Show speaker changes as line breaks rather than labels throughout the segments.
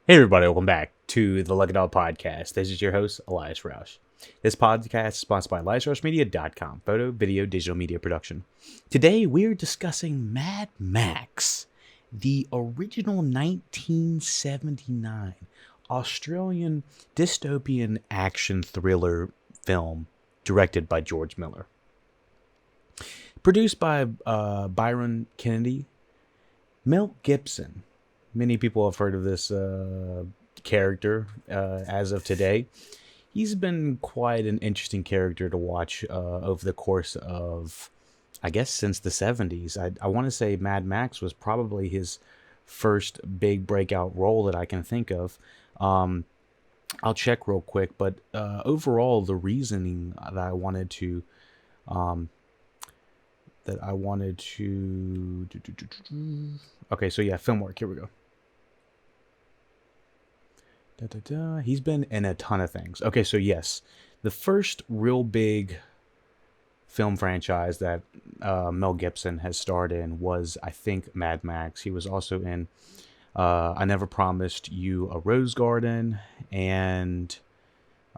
Hey everybody, welcome back to the LuckyDog podcast. This is your host, Elias Roush. This podcast is sponsored by EliasRoushMedia.com, photo, video, digital media production. Today we're discussing Mad Max, the original 1979 Australian dystopian action thriller film directed by George Miller. Produced by Byron Kennedy, Mel Gibson. Many people have heard of this character as of today. He's been quite an interesting character to watch over the course of, I guess, since the 70s. I want to say Mad Max was probably his first big breakout role that I can think of. I'll check real quick, but overall, the reasoning that I wanted to... Okay, so yeah, film work. Here we go. He's been in a ton of things. Okay, so yes, the first real big film franchise that Mel Gibson has starred in was, I think, Mad Max. He was also in I Never Promised You a Rose Garden and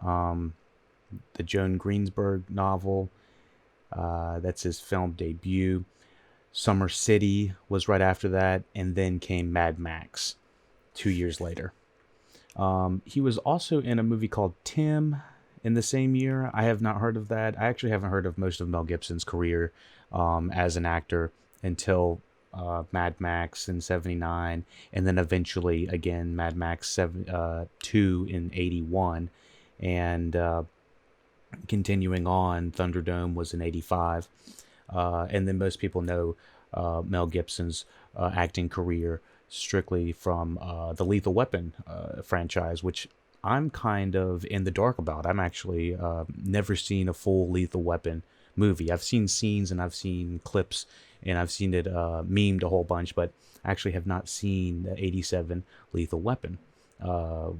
the Joan Greensburg novel. That's his film debut. Summer City was right after that, and then came Mad Max 2 years later. He was also in a movie called Tim in the same year. I have not heard of that. I actually haven't heard of most of Mel Gibson's career as an actor until Mad Max in 79, and then eventually again Mad Max 2 in 81, and continuing on, Thunderdome was in 85. And then most people know Mel Gibson's acting career strictly from the Lethal Weapon franchise, which I'm kind of in the dark about. I'm actually never seen a full Lethal Weapon movie. I've seen scenes and I've seen clips and I've seen it memed a whole bunch, but I actually have not seen the 87 Lethal Weapon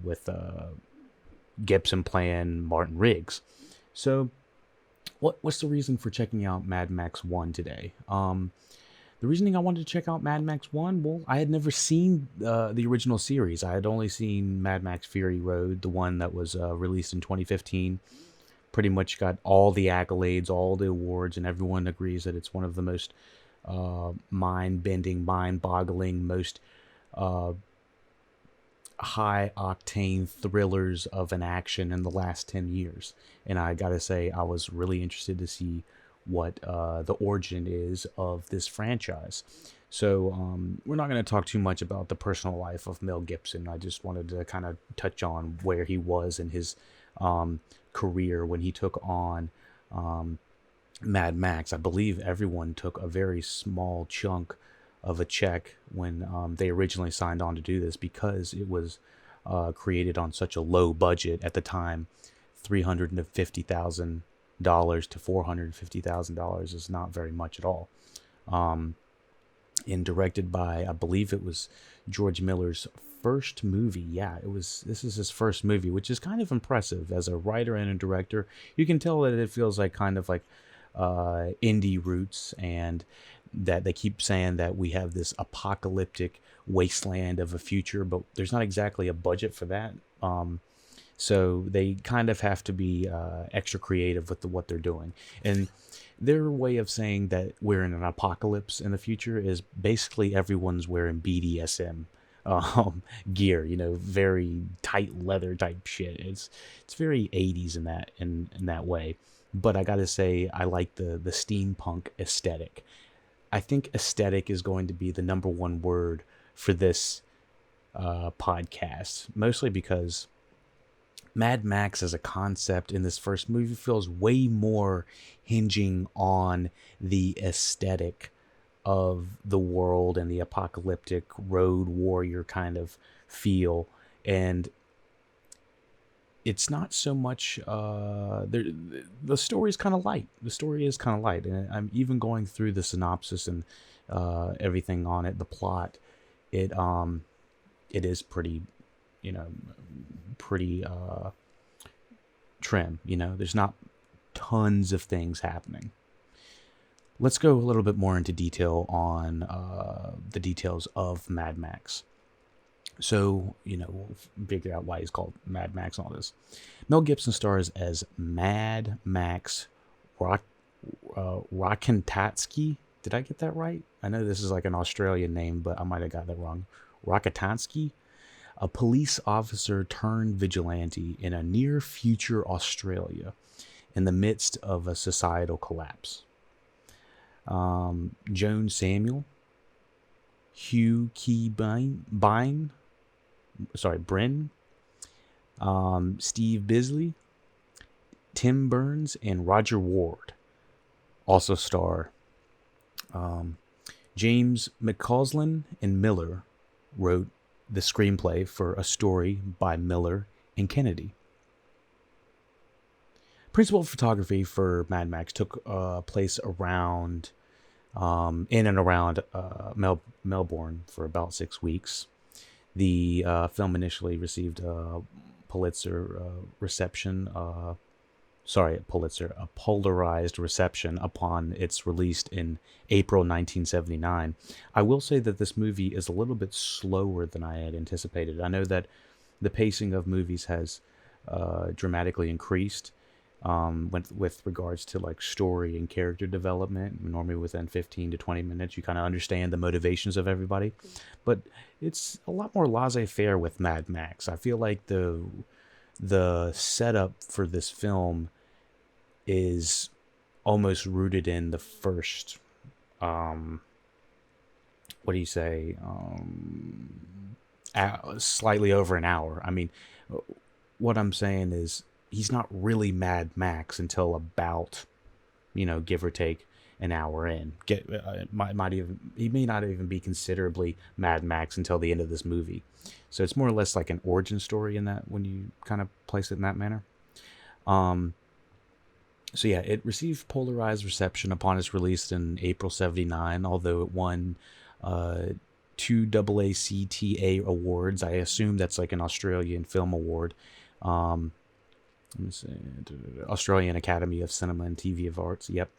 with Gibson playing Martin Riggs. So what's the reason for checking out Mad Max 1 today? The reasoning I wanted to check out Mad Max 1, well, I had never seen the original series. I had only seen Mad Max Fury Road, the one that was released in 2015. Pretty much got all the accolades, all the awards, and everyone agrees that it's one of the most mind-bending, mind-boggling, most high-octane thrillers of an action in the last 10 years. And I gotta say, I was really interested to see what the origin is of this franchise. So we're not going to talk too much about the personal life of Mel Gibson. I just wanted to kind of touch on where he was in his career when he took on Mad Max. I believe everyone took a very small chunk of a check when they originally signed on to do this, because it was created on such a low budget at the time. $350,000 to $450,000 is not very much at all. And directed by, I believe it was George Miller's first movie. Yeah, this is his first movie, which is kind of impressive as a writer and a director. You can tell that it feels like kind of like indie roots, and that they keep saying that we have this apocalyptic wasteland of a future, but there's not exactly a budget for that. So they kind of have to be extra creative with what they're doing. And their way of saying that we're in an apocalypse in the future is basically everyone's wearing BDSM gear, very tight leather type shit. It's very 80s in that way. But I gotta say, I like the steampunk aesthetic. I think aesthetic is going to be the number one word for this podcast, mostly because Mad Max as a concept in this first movie feels way more hinging on the aesthetic of the world and the apocalyptic road warrior kind of feel. And it's not so much the story is kind of light. The story is kind of light, and I'm even going through the synopsis and everything on it, the plot. It is pretty, pretty trim. There's not tons of things happening. Let's go a little bit more into detail on the details of Mad Max. So, we'll figure out why he's called Mad Max and all this. Mel Gibson stars as Mad Max Rock, Rockatansky. Did I get that right? I know this is like an Australian name, but I might have got that wrong. Rockatansky, a police officer turned vigilante in a near future Australia in the midst of a societal collapse. Joan Samuel, Hugh Keays-Byrne, Bryn, Steve Bisley, Tim Burns, and Roger Ward also star. James McCausland and Miller wrote the screenplay for A Story by Miller and Kennedy. Principal photography for Mad Max took place around, in and around Melbourne for about 6 weeks. The film initially received a polarized reception upon its release in April 1979. I will say that this movie is a little bit slower than I had anticipated. I know that the pacing of movies has dramatically increased with regards to like story and character development. Normally within 15 to 20 minutes, you kind of understand the motivations of everybody. But it's a lot more laissez-faire with Mad Max. I feel like the setup for this film is almost rooted in the first, slightly over an hour. I mean, what I'm saying is he's not really Mad Max until about, give or take an hour in. He may not even be considerably Mad Max until the end of this movie. So it's more or less like an origin story in that when you kind of place it in that manner. So yeah, it received polarized reception upon its release in April '79, although it won 2 AACTA awards. I assume that's like an Australian film award. Let me see. Australian Academy of Cinema and TV of Arts. Yep.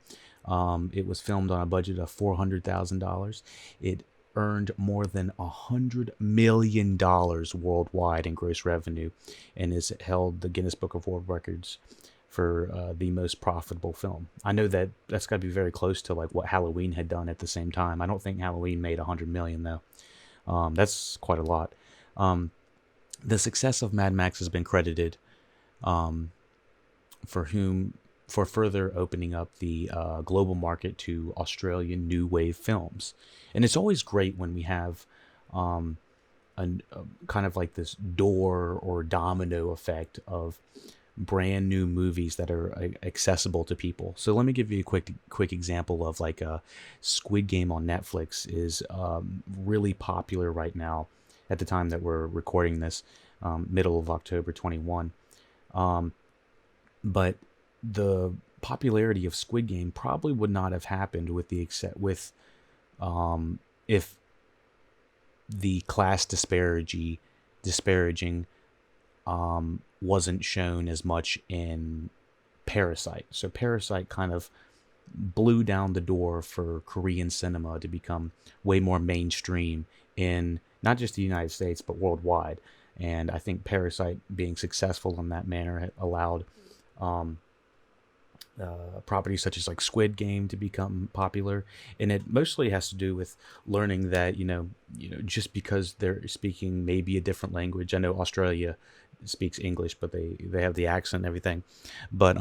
It was filmed on a budget of $400,000. It earned more than $100 million worldwide in gross revenue, and has held the Guinness Book of World Records for the most profitable film. I know that's got to be very close to like what Halloween had done at the same time. I don't think Halloween made $100 million though. That's quite a lot. The success of Mad Max has been credited for further opening up the global market to Australian new wave films. And it's always great when we have kind of like this door or domino effect of brand new movies that are accessible to people. So let me give you a quick example of like Squid Game on Netflix is really popular right now at the time that we're recording this, middle of October 21. But the popularity of Squid Game probably would not have happened if the class disparaging wasn't shown as much in Parasite. So Parasite kind of blew down the door for Korean cinema to become way more mainstream in not just the United States but worldwide. And I think Parasite being successful in that manner allowed properties such as like Squid Game to become popular. And it mostly has to do with learning that just because they're speaking maybe a different language. I know Australia speaks English, but they have the accent and everything. But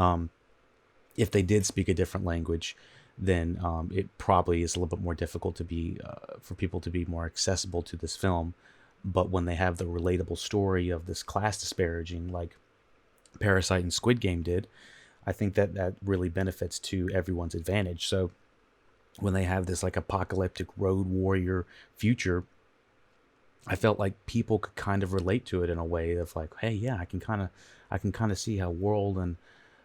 if they did speak a different language, then it probably is a little bit more difficult to be for people to be more accessible to this film. But when they have the relatable story of this class disparaging like Parasite and Squid Game did, I think that really benefits to everyone's advantage. So when they have this like apocalyptic road warrior future, I felt like people could kind of relate to it in a way of like, hey, yeah, I can kind of see how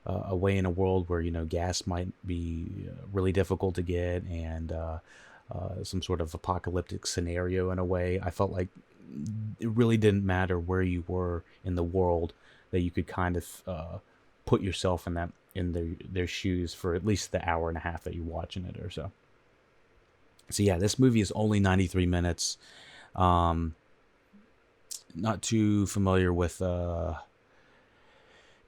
a way in a world where gas might be really difficult to get, and some sort of apocalyptic scenario in a way. I felt like it really didn't matter where you were in the world, that you could kind of put yourself in their shoes for at least the hour and a half that you're watching it or so. So yeah, this movie is only 93 minutes. not too familiar with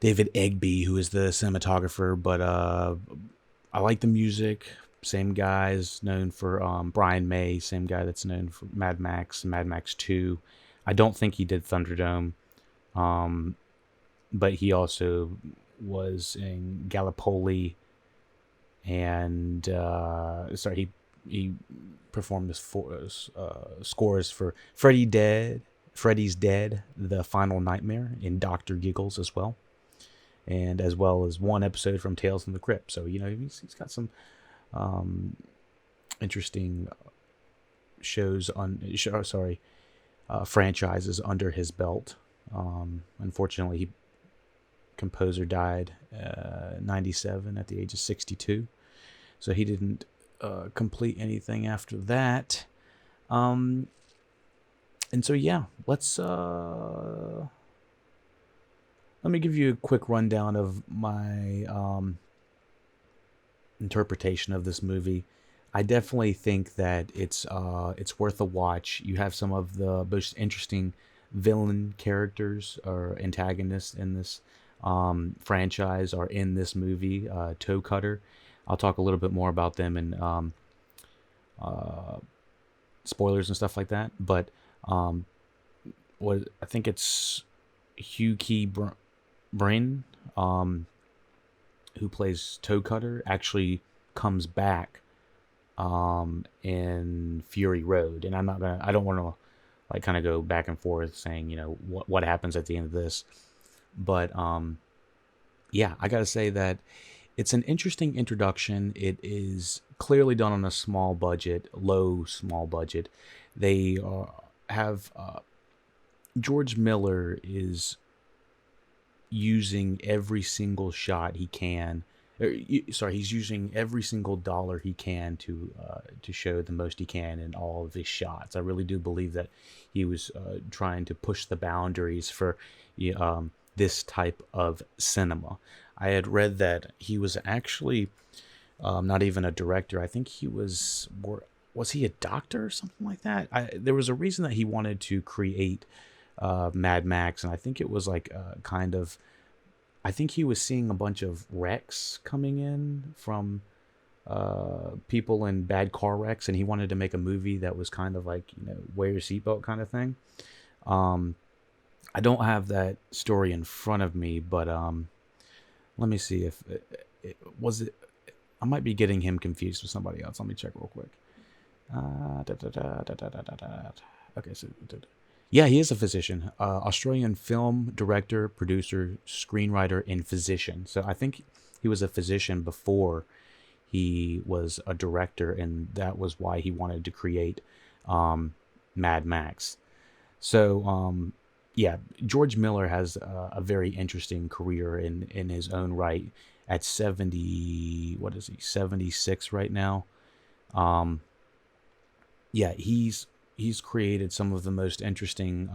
David Egby, who is the cinematographer, but I like the music. Same guy is known for Brian May, same guy that's known for Mad Max and Mad Max 2. I don't think he did Thunderdome, um, but he also was in Gallipoli, and he performed scores for Freddy's Dead, The Final Nightmare, in Doctor Giggles as well, and as well as one episode from Tales from the Crypt. So he's got some interesting franchises under his belt. Unfortunately, composer died 97 at the age of 62, so he didn't complete anything after that. And so let's let me give you a quick rundown of my interpretation of this movie. I definitely think that it's worth a watch. You have some of the most interesting villain characters or antagonists in this franchise are in this movie. Toe Cutter. I'll talk a little bit more about them in spoilers and stuff like that. But I think it's Keays-Byrne, who plays Toe Cutter, actually comes back in Fury Road, and I don't want to like kind of go back and forth saying what happens at the end of this, but I gotta say that it's an interesting introduction. It is clearly done on a small budget. They have George Miller is using every single shot he can. He's using every single dollar he can to show the most he can in all of his shots. I really do believe that he was trying to push the boundaries for this type of cinema. I had read that he was actually not even a director. I think he was he a doctor or something like that? There was a reason that he wanted to create Mad Max, and I think it was like kind of. I think he was seeing a bunch of wrecks coming in from people in bad car wrecks, and he wanted to make a movie that was kind of like wear your seatbelt kind of thing. I don't have that story in front of me, but let me see if it was it. I might be getting him confused with somebody else. Let me check real quick. Okay, so. Yeah, he is a physician. Australian film director, producer, screenwriter, and physician. So I think he was a physician before he was a director, and that was why he wanted to create Mad Max. So, George Miller has a very interesting career in his own right. At 70, what is he, 76 right now? He's created some of the most interesting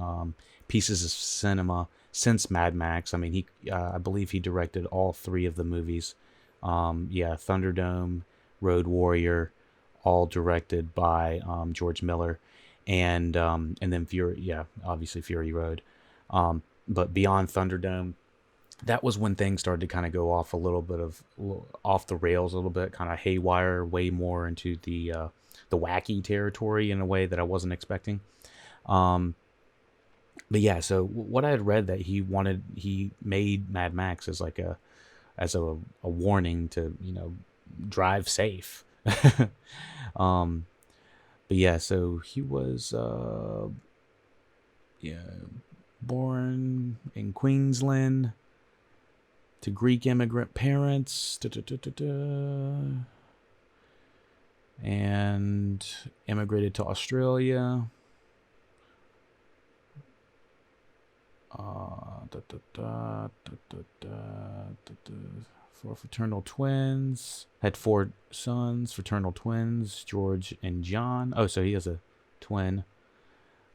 pieces of cinema since Mad Max. I mean, I believe he directed all three of the movies. Thunderdome, Road Warrior, all directed by George Miller, and then obviously Fury Road. But beyond Thunderdome, that was when things started to kind of go off off the rails a little bit, kind of haywire, way more into the wacky territory in a way that I wasn't expecting. So what I had read that he made Mad Max as like a warning to drive safe. So he was born in Queensland to Greek immigrant parents. And immigrated to Australia. Four fraternal twins. Had 4 sons, fraternal twins, George and John. Oh, so he has a twin.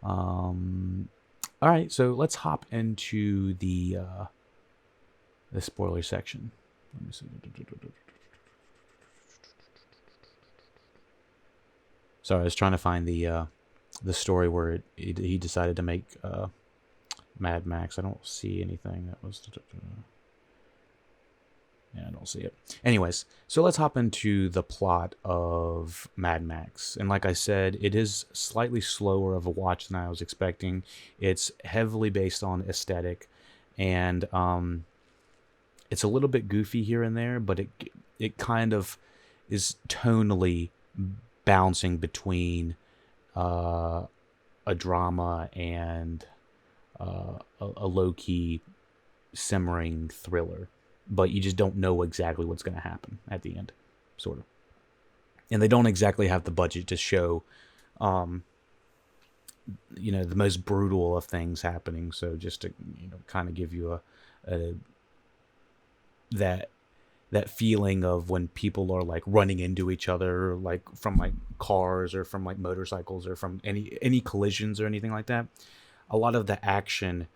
All right, so let's hop into the spoiler section. Let me see. Sorry, I was trying to find the story where he decided to make Mad Max. I don't see anything that was. Yeah, I don't see it. Anyways, so let's hop into the plot of Mad Max. And like I said, it is slightly slower of a watch than I was expecting. It's heavily based on aesthetic, and it's a little bit goofy here and there, but it kind of is tonally bouncing between a drama and a low-key simmering thriller, but you just don't know exactly what's going to happen at the end, sort of. And they don't exactly have the budget to show, the most brutal of things happening. So just to, kind of give you that feeling of when people are like running into each other, like from like cars or from like motorcycles or from any collisions or anything like that. A lot of the action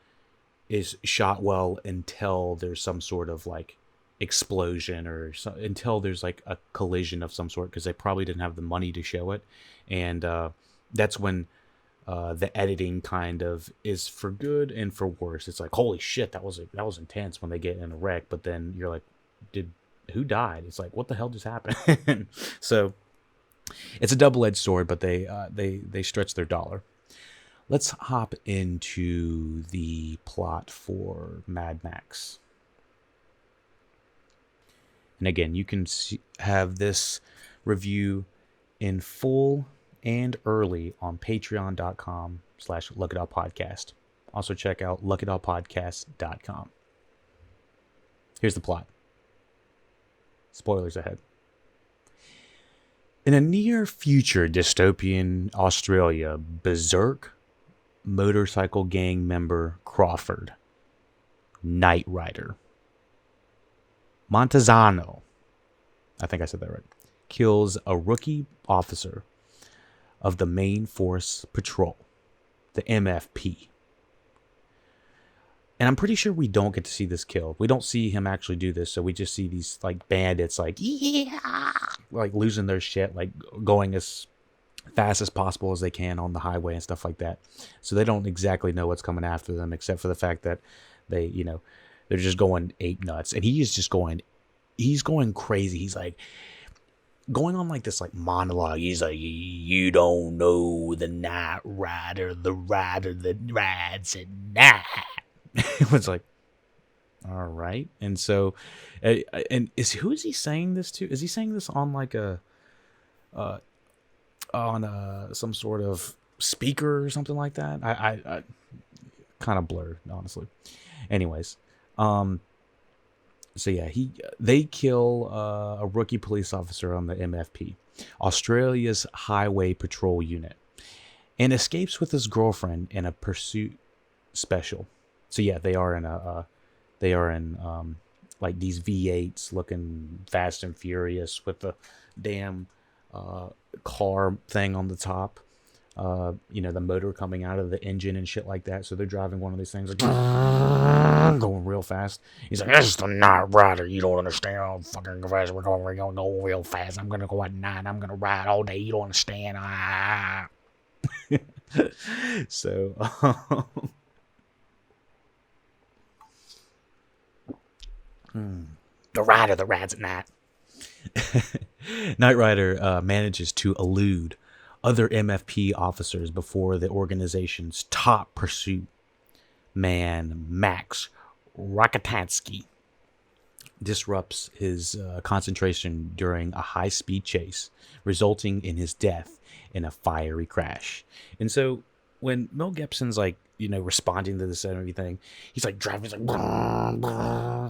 is shot well until there's some sort of like explosion until there's like a collision of some sort, because they probably didn't have the money to show it. And that's when the editing kind of is for good and for worse. It's like, holy shit, that was intense when they get in a wreck, but then you're like, who died? It's like, what the hell just happened? So it's a double-edged sword, but they stretch their dollar. Let's hop into the plot for Mad Max. And again, you can have this review in full and early on patreon.com/LuckyDog Also check out LuckyDogPodcast.com. Here's the plot. Spoilers ahead. In a near-future dystopian Australia, berserk motorcycle gang member Crawford, Knight Rider, Montezano, I think I said that right, kills a rookie officer of the Main Force Patrol, the MFP. And I'm pretty sure we don't get to see this kill. We don't see him actually do this, so we just see these like bandits like, yeah, like losing their shit, like going as fast as possible as they can on the highway and stuff like that. So they don't exactly know what's coming after them, except for the fact that they, they're just going ape nuts. And he's going crazy. He's like going on like this like monologue. He's like, you don't know the Night Rider, the rider that rides at night. It was like, all right. And so, and who is he saying this to? Is he saying this on like some sort of speaker or something like that? I kind of blurred, honestly. Anyways, so yeah, they kill a rookie police officer on the MFP, Australia's Highway Patrol Unit, and escapes with his girlfriend in a pursuit special. So yeah, they are in like these V8s looking Fast and Furious with the damn car thing on the top. The motor coming out of the engine and shit like that. So they're driving one of these things like going real fast. He's like, "This is the Night Rider. You don't understand. I'm fucking fast. We're gonna go real fast. I'm gonna go at night. I'm gonna ride all day. You don't understand." So. The rider that rides at night. Knight Rider manages to elude other MFP officers before the organization's top pursuit man, Max Rakatansky, disrupts his concentration during a high-speed chase, resulting in his death in a fiery crash. And so when Mel Gibson's like, responding to this and everything, he's like driving, he's like,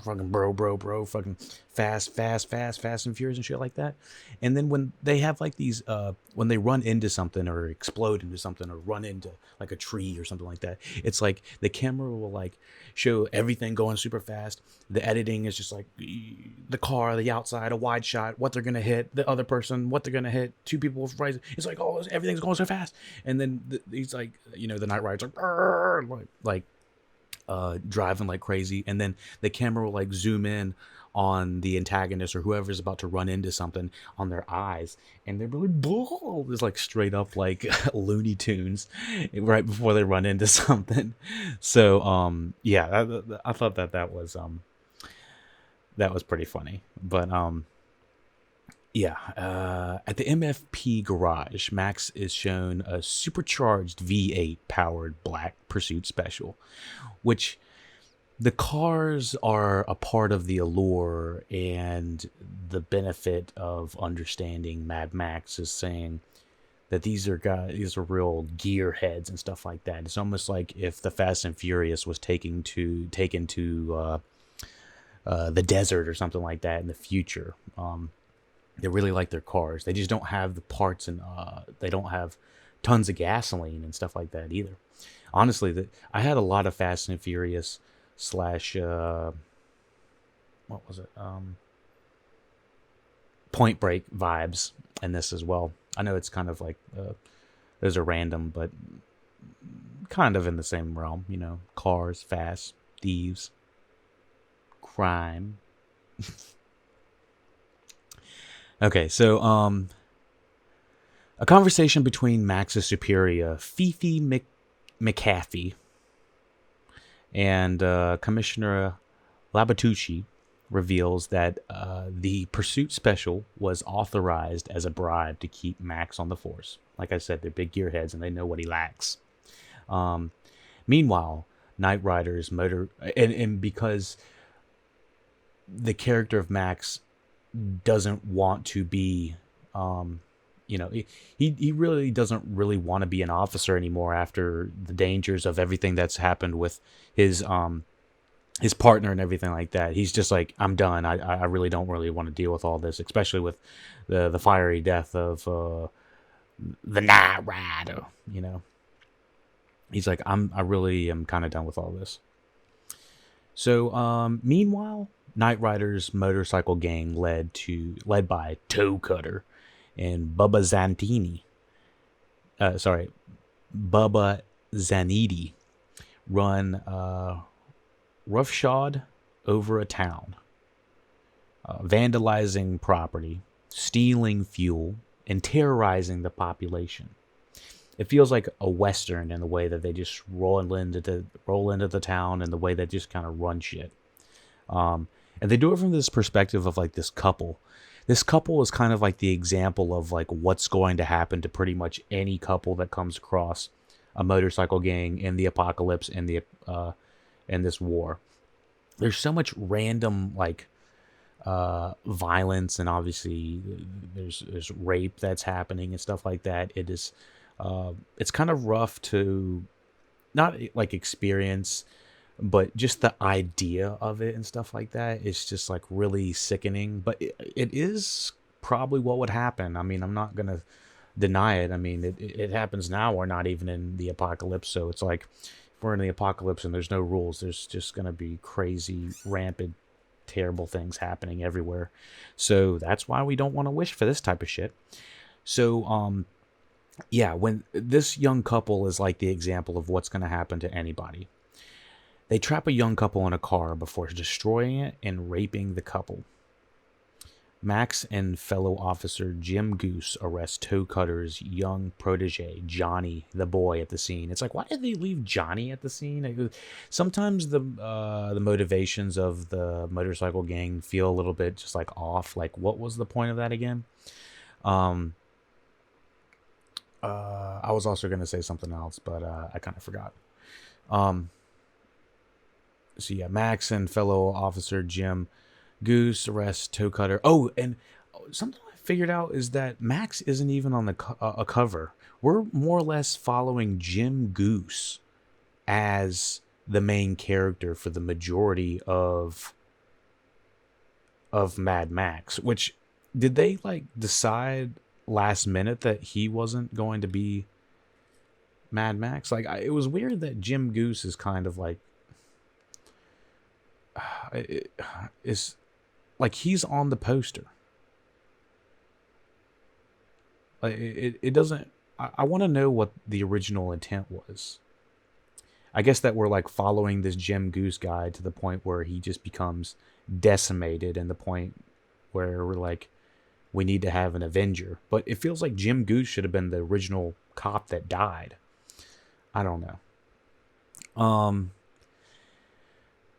fucking bro, fucking fast and furious and shit like that. And then when they have like these, when they run into something or explode into something or run into like a tree or something like that, it's like the camera will like show everything going super fast. The editing is just like the car, the outside, a wide shot, what they're gonna hit, the other person, what they're gonna hit, two people right. It's like, oh, everything's going so fast. And then he's like, the Night Rider's like driving like crazy, and then the camera will like zoom in on the antagonist or whoever's about to run into something on their eyes, and they're really it's like straight up like Looney Tunes right before they run into something. So yeah, I thought that was pretty funny. But yeah, at the MFP garage, Max is shown a supercharged V8 powered Black Pursuit Special, which the cars are a part of the allure and the benefit of understanding Mad Max is saying that these are real gearheads and stuff like that. It's almost like if the Fast and Furious was taken to the desert or something like that in the future. They really like their cars. They just don't have the parts, and they don't have tons of gasoline and stuff like that either. Honestly, I had a lot of Fast and Furious slash what was it? Point Break vibes in this as well. I know it's kind of like those are random, but kind of in the same realm. You know, cars, fast, thieves, crime. Okay, so a conversation between Max's superior, Fifi McAfee, and Commissioner Labatucci reveals that the Pursuit Special was authorized as a bribe to keep Max on the force. Like I said, they're big gearheads and they know what he lacks. Meanwhile, Knight Rider's motor... And because the character of Max doesn't want to be... you know, he really doesn't really want to be an officer anymore after the dangers of everything that's happened with his partner and everything like that. He's just like, I'm done. I really don't really want to deal with all this, especially with the fiery death of the Knight Rider. You know, he's like, I really am kind of done with all this. So meanwhile, Knight Rider's motorcycle gang led by Toe Cutter and Bubba Zanidi run roughshod over a town, vandalizing property, stealing fuel, and terrorizing the population. It feels like a Western in the way that they just roll into the town and the way they just kind of run shit. And they do it from this perspective of like this couple. This couple is kind of like the example of like what's going to happen to pretty much any couple that comes across a motorcycle gang in the apocalypse and in this war. There's so much random like violence, and obviously there's rape that's happening and stuff like that. It's kind of rough to not like experience, but just the idea of it and stuff like that is just like really sickening. But it is probably what would happen. I mean, I'm not gonna deny it. I mean, it happens now. We're not even in the apocalypse, so it's like if we're in the apocalypse and there's no rules, there's just gonna be crazy, rampant, terrible things happening everywhere. So that's why we don't want to wish for this type of shit. So yeah, when this young couple is like the example of what's gonna happen to anybody. They trap a young couple in a car before destroying it and raping the couple. Max and fellow officer Jim Goose arrest Toe Cutter's young protege, Johnny, the boy, at the scene. It's like, why did they leave Johnny at the scene? Sometimes the motivations of the motorcycle gang feel a little bit just like off. Like, what was the point of that again? I was also going to say something else, but I kind of forgot. So yeah, Max and fellow officer Jim Goose arrest Toe Cutter. Oh, and something I figured out is that Max isn't even on the a cover. We're more or less following Jim Goose as the main character for the majority of Mad Max. Which, did they like decide last minute that he wasn't going to be Mad Max? Like, it was weird that Jim Goose is kind of like is like he's on the poster. Like it doesn't. I want to know what the original intent was. I guess that we're like following this Jim Goose guy to the point where he just becomes decimated, and the point where we're like, we need to have an Avenger. But it feels like Jim Goose should have been the original cop that died. I don't know.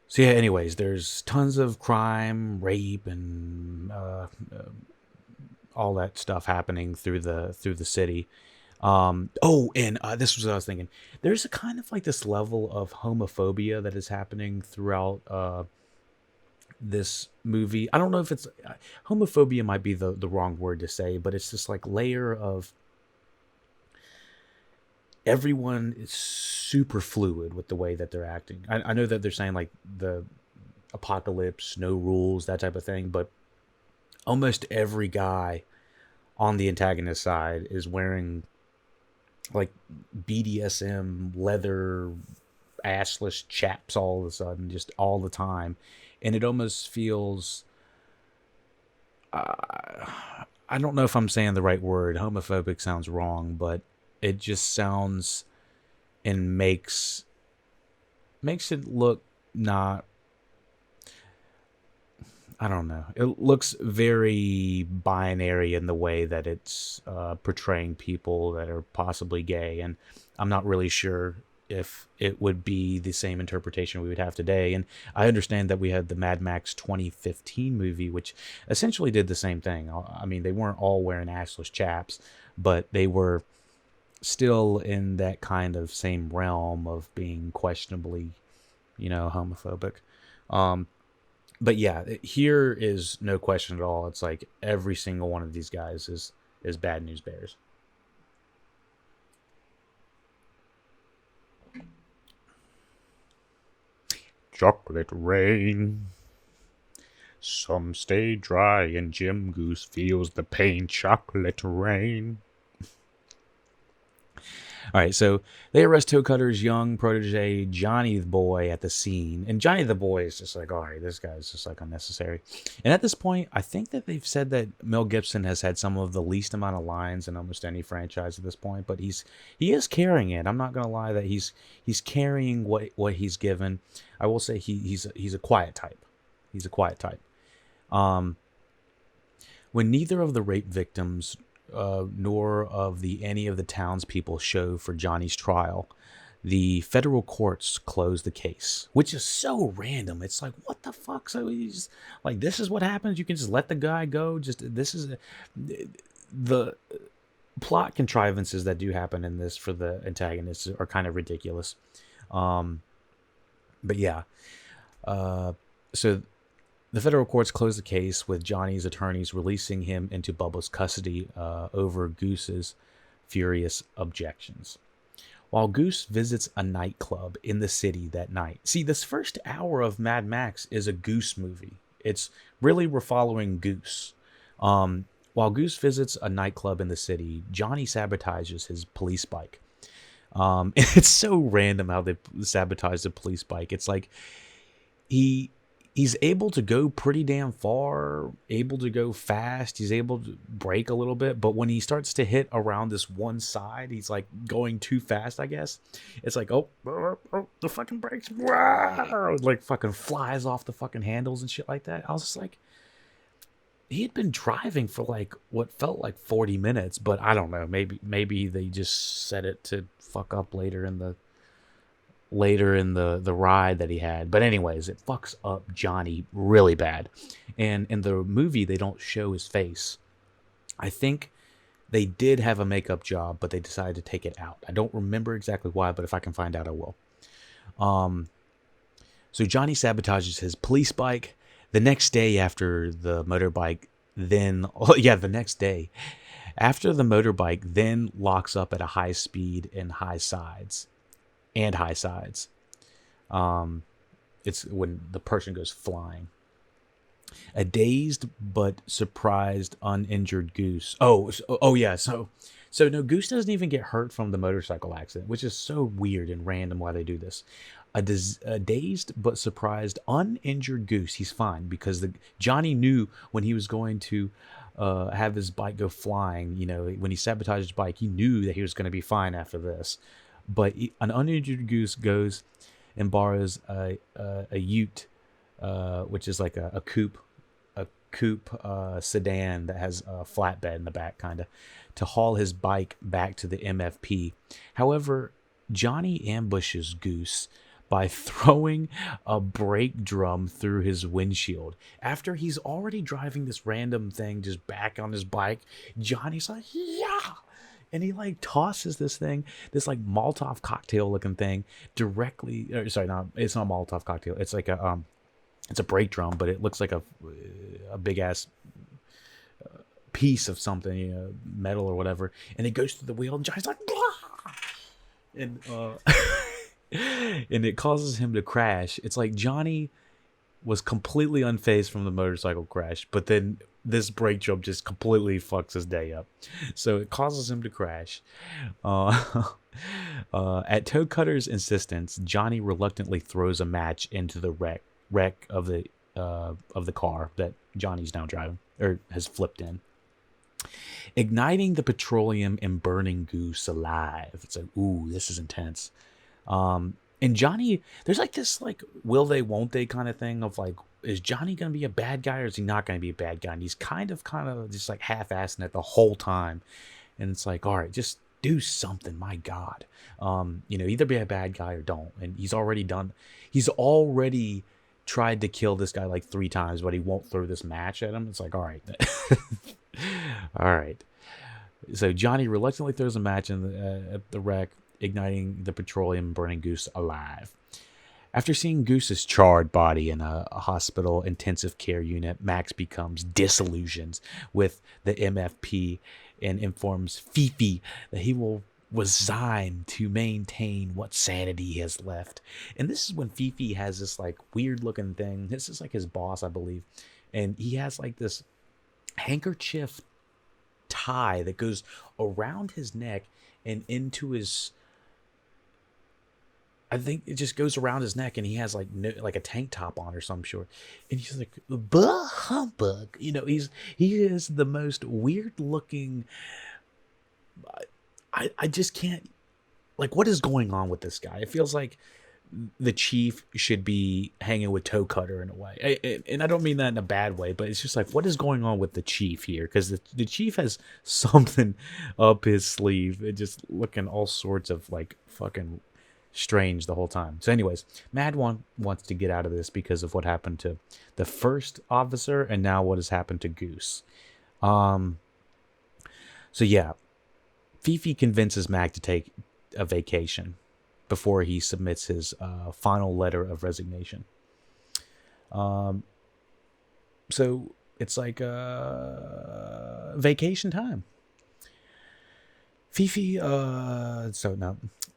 So yeah, anyways, there's tons of crime, rape, and all that stuff happening through the city. This was what I was thinking. There's a kind of like this level of homophobia that is happening throughout this movie. I don't know if it's homophobia might be the wrong word to say, but it's this like layer of everyone is super fluid with the way that they're acting. I know that they're saying like the apocalypse, no rules, that type of thing, but almost every guy on the antagonist side is wearing like BDSM leather assless chaps all of a sudden, just all the time. And it almost feels, I don't know if I'm saying the right word. Homophobic sounds wrong, but it just sounds and makes it look not, I don't know. It looks very binary in the way that it's portraying people that are possibly gay, and I'm not really sure if it would be the same interpretation we would have today. And I understand that we had the Mad Max 2015 movie, which essentially did the same thing. I mean, they weren't all wearing assless chaps, but they were still in that kind of same realm of being questionably, homophobic. But yeah, here is no question at all. It's like every single one of these guys is Bad News Bears. Chocolate rain. Some stay dry and Jim Goose feels the pain. Chocolate rain. All right, so they arrest Toe Cutter's young protege, Johnny the Boy, at the scene. And Johnny the Boy is just like, all right, this guy's just like unnecessary. And at this point, I think that they've said that Mel Gibson has had some of the least amount of lines in almost any franchise at this point, but he is carrying it. I'm not gonna lie that he's carrying what he's given. I will say he's a quiet type. He's a quiet type. When neither of the rape victims nor of any of the townspeople show for Johnny's trial, the federal courts close the case, which is so random. It's like, what the fuck? So he's like, this is what happens. You can just let the guy go. This is the plot contrivances that do happen in this for the antagonists are kind of ridiculous. But yeah, so the federal courts closed the case with Johnny's attorneys releasing him into Bubba's custody over Goose's furious objections. While Goose visits a nightclub in the city that night. See, this first hour of Mad Max is a Goose movie. It's really, we're following Goose. While Goose visits a nightclub in the city, Johnny sabotages his police bike. It's so random how they sabotage the police bike. It's like he's able to go pretty damn far, able to go fast. He's able to brake a little bit, but when he starts to hit around this one side, he's like going too fast, I guess. It's like, oh, the fucking brakes, like fucking flies off the fucking handles and shit like that. I was just like, he had been driving for like what felt like 40 minutes, but I don't know. Maybe they just set it to fuck up later in the ride that he had. But anyways, it fucks up Johnny really bad. And in the movie, they don't show his face. I think they did have a makeup job, but they decided to take it out. I don't remember exactly why, but if I can find out, I will. So Johnny sabotages his police bike. The next day after the motorbike, the next day after the motorbike then locks up at a high speed and high sides. It's when the person goes flying. A dazed but surprised, uninjured Goose. So no, Goose doesn't even get hurt from the motorcycle accident, which is so weird and random why they do this. A dazed but surprised, uninjured Goose. He's fine because Johnny knew when he was going to have his bike go flying. When he sabotaged his bike, he knew that he was going to be fine after this. But an uninjured Goose goes and borrows a Ute, which is like a coupe sedan that has a flatbed in the back, kind of, to haul his bike back to the MFP. However, Johnny ambushes Goose by throwing a brake drum through his windshield. After he's already driving this random thing just back on his bike, Johnny's like, yeah! And he like tosses this like Molotov cocktail looking thing directly. Sorry, no, it's not a Molotov cocktail. It's like it's a brake drum, but it looks like a big ass piece of something, metal or whatever. And it goes through the wheel, and Johnny's like, blah! And and it causes him to crash. It's like Johnny was completely unfazed from the motorcycle crash, but then this brake drum just completely fucks his day up. So it causes him to crash. At Toe Cutter's insistence, Johnny reluctantly throws a match into the wreck of the car that Johnny's now driving, or has flipped in, igniting the petroleum and burning Goose alive. It's like, ooh, this is intense. And Johnny, there's like this like will they won't they kind of thing of like, is Johnny gonna be a bad guy or is he not gonna be a bad guy? And he's kind of just like half-assing it the whole time. And it's like, all right, just do something, my God. Either be a bad guy or don't. And he's already tried to kill this guy like 3 times, but he won't throw this match at him. It's like, all right. All right. So Johnny reluctantly throws a match at the wreck, igniting the petroleum and burning Goose alive. After seeing Goose's charred body in a hospital intensive care unit, Max becomes disillusioned with the MFP and informs Fifi that he will resign to maintain what sanity he has left. And this is when Fifi has this like weird looking thing. This is like his boss, I believe. And he has like this handkerchief tie that goes around his neck and into his, I think it just goes around his neck, and he has like a tank top on or some sort. And he's like, bah humbug. He is the most weird looking. I just can't, like, what is going on with this guy? It feels like the chief should be hanging with Toe Cutter in a way. And I don't mean that in a bad way, but it's just like, what is going on with the chief here? Because the chief has something up his sleeve. It just looking all sorts of like fucking strange the whole time. So anyways, Mad wants to get out of this because of what happened to the first officer and now what has happened to Goose. So yeah, Fifi convinces Mac to take a vacation before he submits his final letter of resignation. So it's like vacation time. Fifi,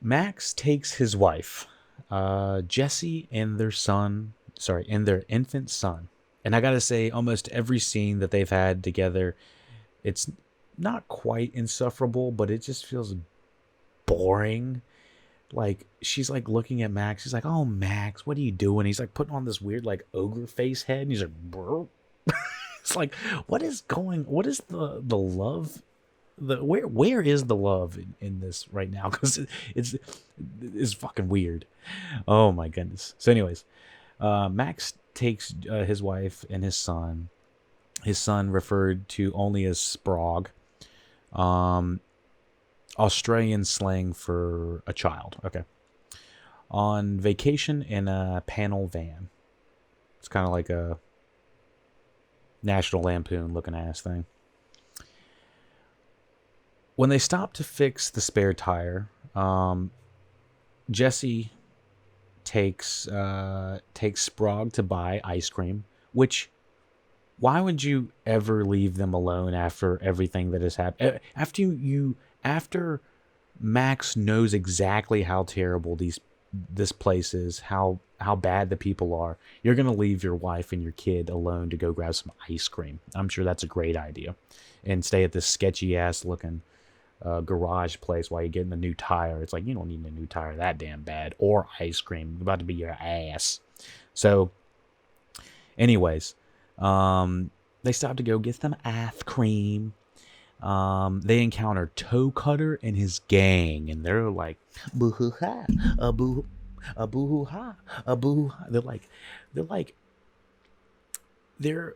Max takes his wife, Jesse, and their infant son. And I gotta say, almost every scene that they've had together, it's not quite insufferable, but it just feels boring. Like, she's like looking at Max. She's like, "Oh, Max, what are you doing?" He's like putting on this weird like ogre face head, and he's like, "Bro." It's like, what is the love? Where is the love in this right now? Because it's fucking weird. Oh my goodness. So anyways, Max takes his wife and his son referred to only as Sprog, Australian slang for a child. Okay. On vacation in a panel van. It's kind of like a National Lampoon looking ass thing. When they stop to fix the spare tire, Jesse takes Sprog to buy ice cream, which, why would you ever leave them alone after everything that has happened? After Max knows exactly how terrible this place is, how bad the people are, you're going to leave your wife and your kid alone to go grab some ice cream. I'm sure that's a great idea. And stay at this sketchy ass looking garage place while you're getting a new tire. It's like, you don't need a new tire that damn bad, or ice cream. It's about to be your ass. So anyways, they stop to go get some ice cream. They encounter Toe Cutter and his gang, and they're like, boo hoo ha, a boo, a boo hoo ha, a boo. They're like, they're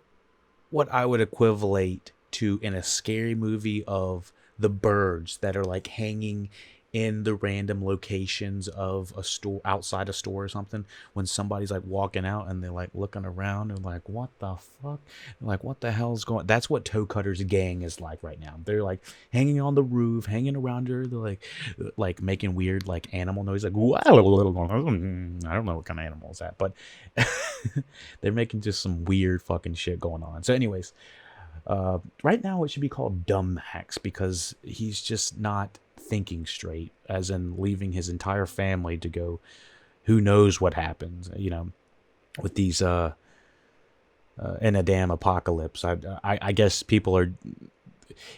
what I would equivalent to in a scary movie of the birds that are like hanging in the random locations of a store, outside a store or something, when somebody's like walking out and they're like looking around and like, what the fuck? They're like, what the hell's going? That's what Toe Cutter's gang is like right now. They're like hanging on the roof, hanging around her. They're like making weird like animal noise, like I don't know what kind of animal is that, but they're making just some weird fucking shit going on. So anyways, right now it should be called Dumb Max, because he's just not thinking straight, as in leaving his entire family to go who knows what happens, with these in a damn apocalypse. I guess people are,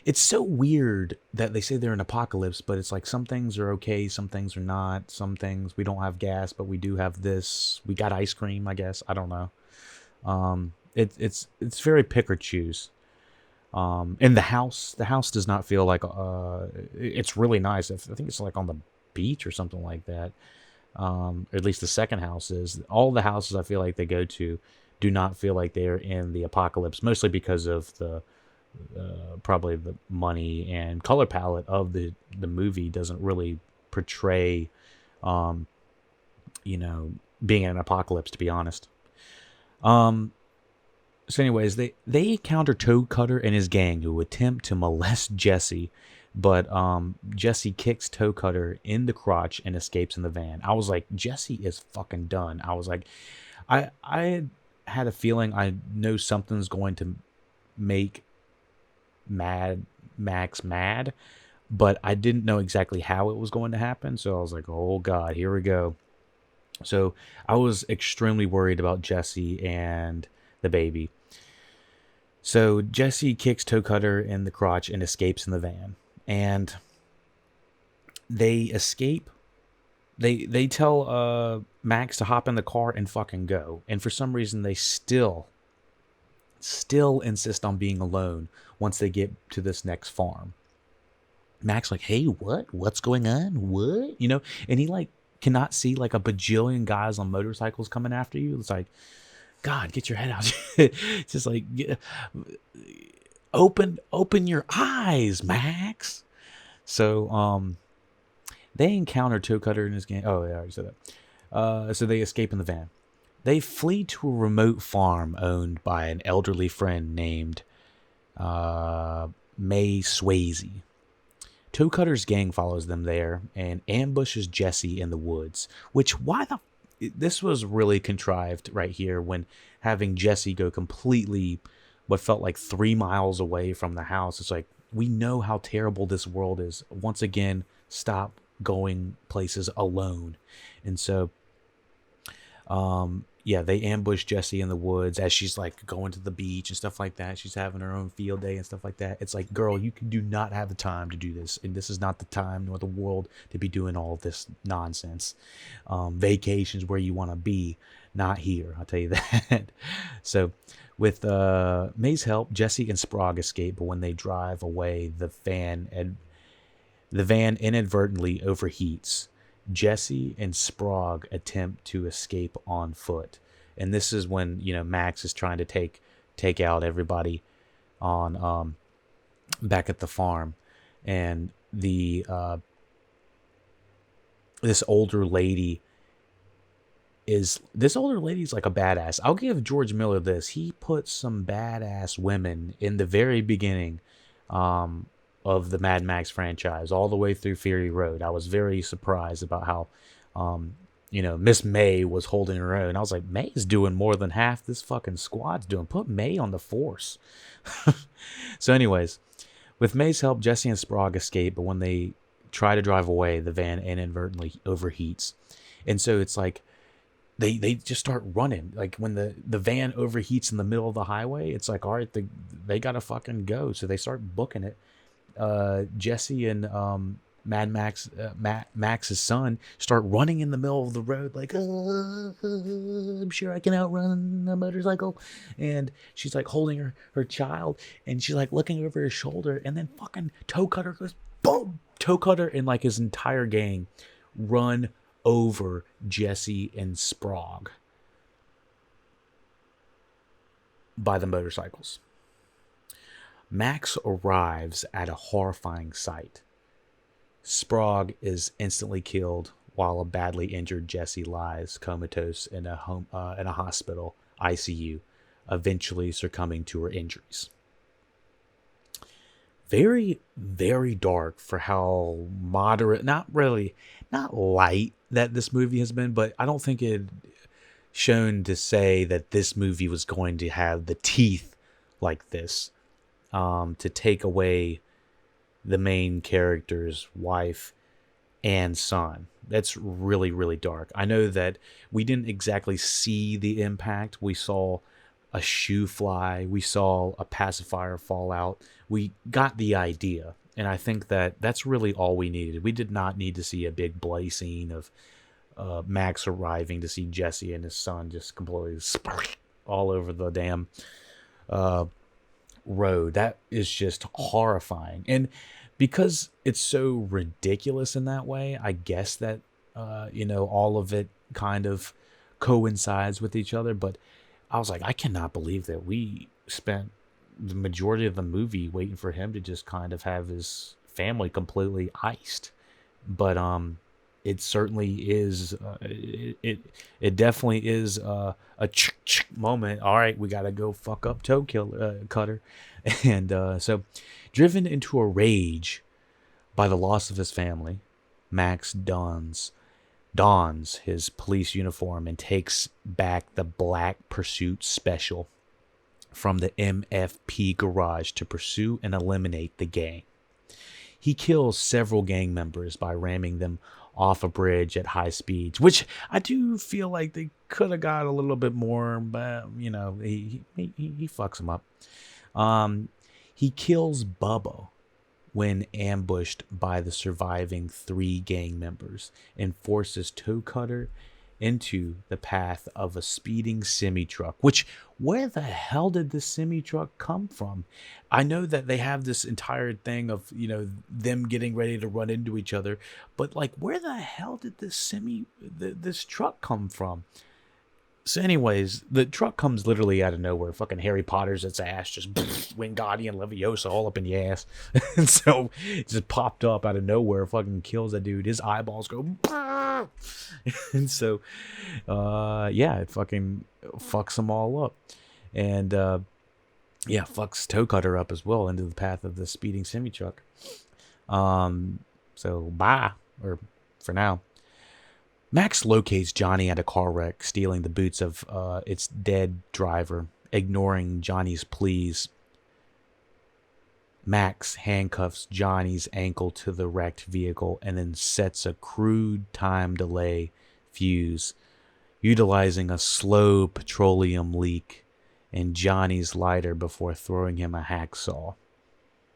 it's so weird that they say they're in apocalypse, but it's like some things are okay, some things are not. Some things, we don't have gas, but we do have this. We got ice cream, I guess. I don't know. It's very pick or choose. In the house does not feel like it's really nice. I think it's like on the beach or something like that. Or at least the second house is. All the houses I feel like they go to do not feel like they're in the apocalypse, mostly because of the probably the money and color palette of the movie doesn't really portray, being in an apocalypse, to be honest. So anyways, they encounter Toe Cutter and his gang, who attempt to molest Jesse, but Jesse kicks Toe Cutter in the crotch and escapes in the van. I was like, Jesse is fucking done. I was like, I had a feeling I know something's going to make Max mad, but I didn't know exactly how it was going to happen. So I was like, oh god, here we go. So I was extremely worried about Jesse and the baby. So Jesse kicks Toe Cutter in the crotch and escapes in the van. And they escape. They tell Max to hop in the car and fucking go. And for some reason they still insist on being alone once they get to this next farm. Max like, hey, what's going on? What? And he like cannot see like a bajillion guys on motorcycles coming after you. It's like, God, get your head out. It's just like, open your eyes, Max. So they encounter Toe Cutter in his gang. Oh, yeah, I already said that. So they escape in the van. They flee to a remote farm owned by an elderly friend named May Swayze. Toe Cutter's gang follows them there and ambushes Jesse in the woods. Which, this was really contrived right here, when having Jesse go completely what felt like 3 miles away from the house. It's like, we know how terrible this world is. Once again, stop going places alone. And so, they ambush Jesse in the woods as she's like going to the beach and stuff like that. She's having her own field day and stuff like that. It's like, girl, you do not have the time to do this. And this is not the time nor the world to be doing all this nonsense. Vacations where you want to be, not here. I'll tell you that. So with May's help, Jesse and Sprague escape. But when they drive away, the van inadvertently overheats. Jesse and Sprague attempt to escape on foot, and this is when Max is trying to take out everybody on back at the farm, and this older lady is like a badass. I'll give George Miller this. He put some badass women in the very beginning of the Mad Max franchise, all the way through Fury Road. I was very surprised about how, Miss May was holding her own. I was like, May is doing more than half this fucking squad's doing. Put May on the force. So anyways, with May's help, Jesse and Sprague escape, but when they try to drive away, the van inadvertently overheats. And so it's like, they just start running. Like when the van overheats in the middle of the highway, it's like, all right, they gotta fucking go. So they start booking it. Jesse and Max's son start running in the middle of the road like, I'm sure I can outrun a motorcycle. And she's like holding her child, and she's like looking over her shoulder, and then fucking Toe Cutter goes boom. Toe Cutter and like his entire gang run over Jesse and Sprague by the motorcycles. Max arrives at a horrifying sight. Sprague is instantly killed while a badly injured Jesse lies comatose in a hospital ICU, eventually succumbing to her injuries. Very, very dark for how moderate, not light that this movie has been, but I don't think it shown to say that this movie was going to have the teeth like this, to take away the main character's wife and son. That's really, really dark. I know that we didn't exactly see the impact. We saw a shoe fly. We saw a pacifier fall out. We got the idea. And I think that that's really all we needed. We did not need to see a big bloody scene of Max arriving to see Jesse and his son just completely all over the damn road. That is just horrifying. And because it's so ridiculous in that way, I guess that all of it kind of coincides with each other. But I was like, I cannot believe that we spent the majority of the movie waiting for him to just kind of have his family completely iced. But it certainly is. It definitely is a moment. All right, we gotta go fuck up Toe Cutter, and so driven into a rage by the loss of his family, Max dons his police uniform and takes back the Black Pursuit Special from the MFP garage to pursue and eliminate the gang. He kills several gang members by ramming them off a bridge at high speeds, which I do feel like they could have got a little bit more, but he fucks them up. He kills Bubba when ambushed by the surviving 3 gang members and forces Toe Cutter into the path of a speeding semi-truck, which, where the hell did this semi-truck come from? I know that they have this entire thing of, them getting ready to run into each other, but like, where the hell did this truck come from? So anyways, the truck comes literally out of nowhere. Fucking Harry Potter's its ass, just Wingardium Leviosa all up in the ass. And so it just popped up out of nowhere, fucking kills that dude. His eyeballs go and so it fucking fucks them all up. And fucks Toe Cutter up as well into the path of the speeding semi-truck. So bye, or for now. Max locates Johnny at a car wreck, stealing the boots of its dead driver, ignoring Johnny's pleas. Max handcuffs Johnny's ankle to the wrecked vehicle and then sets a crude time delay fuse, utilizing a slow petroleum leak in Johnny's lighter before throwing him a hacksaw,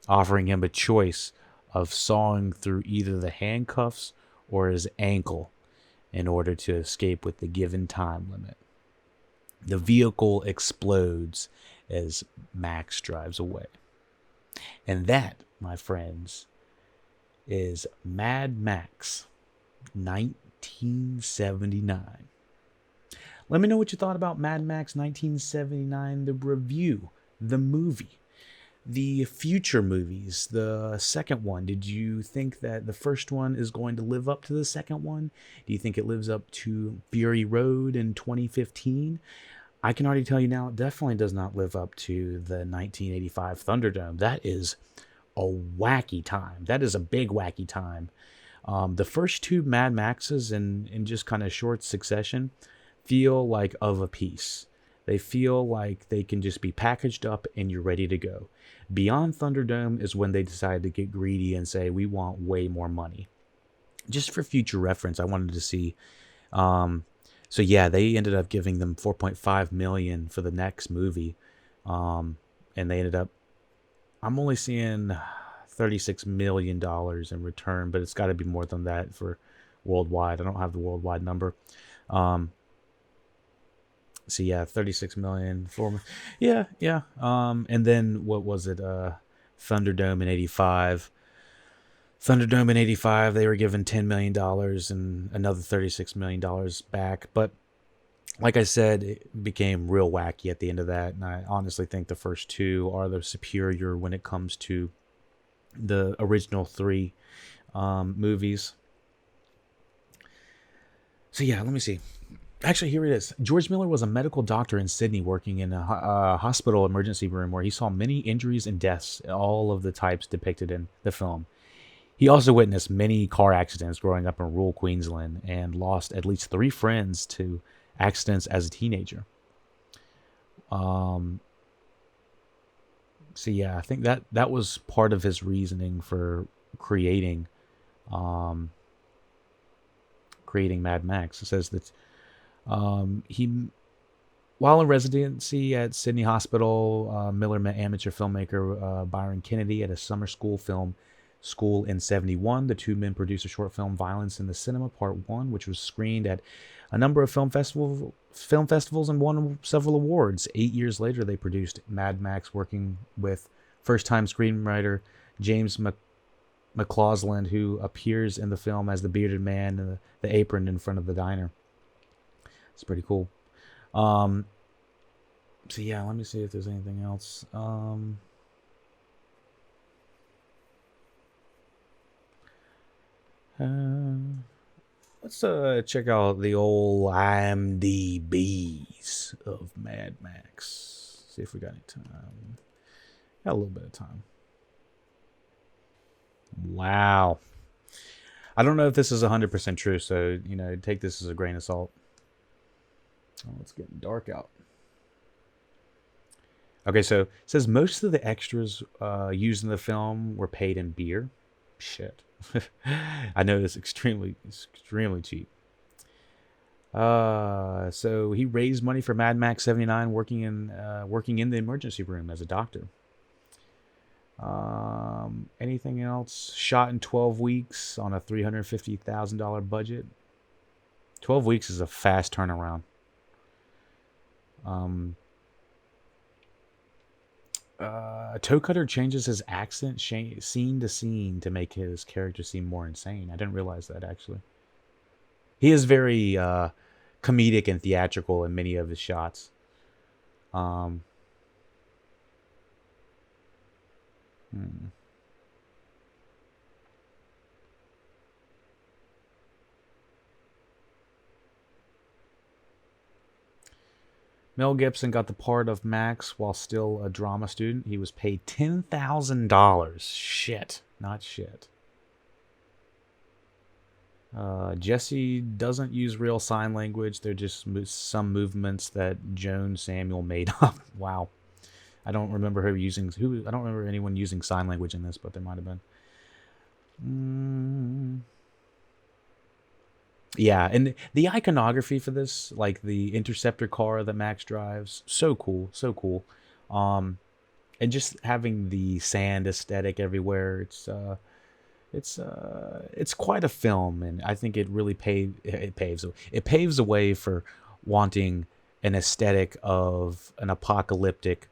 offering him a choice of sawing through either the handcuffs or his ankle in order to escape with the given time limit. The vehicle explodes as Max drives away. And that, my friends, is Mad Max 1979. Let me know what you thought about Mad Max 1979, the review, the movie. The future movies, the second one, did you think that the first one is going to live up to the second one? Do you think it lives up to Fury Road in 2015? I can already tell you now, it definitely does not live up to the 1985 Thunderdome. That is a wacky time. That is a big wacky time. The first 2 Mad Maxes in just kind of short succession feel like of a piece. They feel like they can just be packaged up and you're ready to go. Beyond Thunderdome is when they decided to get greedy and say, we want way more money. Just for future reference, I wanted to see. They ended up giving them $4.5 million for the next movie. And they ended up, I'm only seeing $36 million in return, but it's got to be more than that for worldwide. I don't have the worldwide number. So yeah, 36 million. Yeah. And then what was it? Thunderdome in 85. Thunderdome in 85, they were given $10 million and another $36 million back. But like I said, it became real wacky at the end of that. And I honestly think the first two are the superior when it comes to the original three movies. So yeah, let me see. Actually, here it is. George Miller was a medical doctor in Sydney working in a hospital emergency room where he saw many injuries and deaths, all of the types depicted in the film. He also witnessed many car accidents growing up in rural Queensland and lost at least 3 friends to accidents as a teenager. So yeah, I think that was part of his reasoning for creating Mad Max. It says that he, while in residency at Sydney Hospital, Miller met amateur filmmaker Byron Kennedy at a summer school film school in 1971. The two men produced a short film, Violence in the Cinema Part 1, which was screened at a number of film festivals and won several awards. 8 years later, they produced Mad Max, working with first-time screenwriter James McCausland, who appears in the film as the bearded man in the apron in front of the diner. It's pretty cool. So yeah, let me see if there's anything else. Let's check out the old IMDb's of Mad Max. See if we got any time. Got a little bit of time. Wow. I don't know if this is 100% true, so, take this as a grain of salt. Oh, it's getting dark out. Okay, so it says most of the extras used in the film were paid in beer. Shit. I know it's extremely cheap. So he raised money for Mad Max 79 working in the emergency room as a doctor. Anything else? Shot in 12 weeks on a $350,000 budget. 12 weeks is a fast turnaround. Toe Cutter changes his accent scene to scene to make his character seem more insane. I didn't realize that, actually. He is very comedic and theatrical in many of his shots. Mel Gibson got the part of Max while still a drama student. He was paid $10,000. Shit, not shit. Jesse doesn't use real sign language. They're just some movements that Joan Samuel made up. Wow. I don't remember I don't remember anyone using sign language in this, but there might have been. Yeah, and the iconography for this, like the interceptor car that Max drives, so cool. And just having the sand aesthetic everywhere, it's quite a film, and I think it really paves the way for wanting an aesthetic of an apocalyptic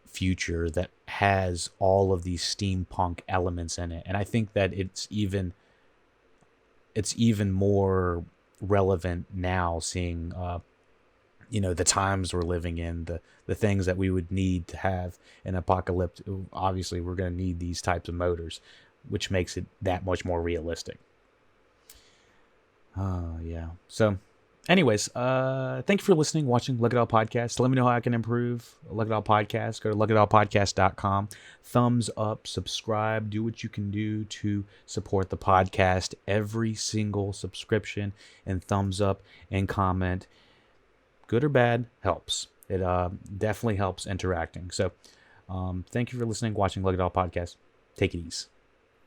future that has all of these steampunk elements in it. And I think that it's even more relevant now, seeing the times we're living in, the things that we would need to have an apocalypse. Obviously, we're going to need these types of motors, which makes it that much more realistic. Yeah. So, anyways, thank you for listening, watching Look It All Podcast. Let me know how I can improve Look It All Podcast. Go to lookitallpodcast.com. Thumbs up, subscribe, do what you can do to support the podcast. Every single subscription and thumbs up and comment, good or bad, helps. It definitely helps interacting. So, thank you for listening, watching Look It All Podcast. Take it easy.